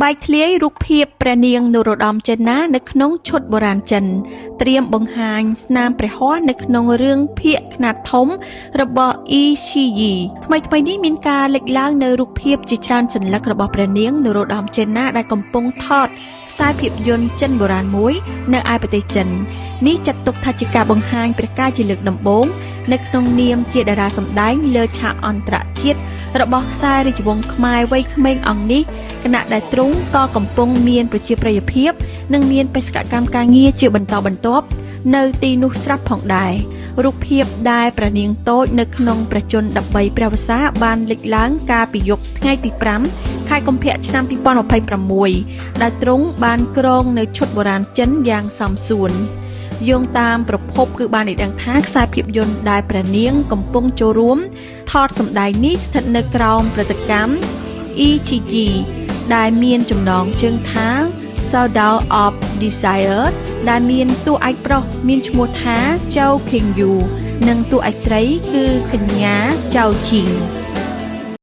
បាយធ្លាយរូបភាពព្រះនាងនរោត្តមចេនណានៅក្នុងឈុតបុរាណចិនត្រៀមបង្ហាញស្នាមព្រះហស្ថនៅក្នុងរឿងភាគខ្នាតធំរបស់អ៊ីឈីយីថ្មីៗនេះមានការលេចឡើងនៅរូបភាពជាច្រើនសន្លឹករបស់ព្រះនាងនរោត្តមចេនណាដែលកំពុងថតខ្សែភាពយន្តចិនបុរាណមួយនៅឯប្រទេសចិននេះចាត់ទុកថាជាការបង្ហាញព្រះកាយជាលើកដំបូងនៅក្នុងនាមជាតារាសម្ដែងលើឆាកអន្តរជាតិរបស់ខ្សែរាជវង្សខ្មែរវ័យក្មេងអង្គនេះគណៈដែលទ្រង់ក៏កំពុងមានប្រជាប្រិយភាពនិងមានបេសកកម្មការងារជាបន្តបន្ទាប់នៅទីនោះស្រាប់ផងដែររូបភាពដែលព្រះនាងតូចនៅក្នុងព្រះជន្ម13ព្រះវស្សាបានលេចឡើងកាលពីយប់ថ្ងៃទី5ខែកុម្ភៈឆ្នាំ2026ដែលទ្រង់បានគ្រងនៅឈុតបុរាណចិនយ៉ាងសមសួនយោងតាមប្រភពគឺបានដឹងថាខ្សែភាពយន្តដែលព្រះនាងកំពុងចូលរួមថតសម្ដែងនេះស្ថិតនៅក្រោមប្រតិកម្ម Ichiji ដែលមានចំណងជើងថា Shadow of Desire ដែលមានតួឯកប្រុសមានឈ្មោះថា Chou Qingyu និងតួឯកស្រីគឺកញ្ញា Chou Jing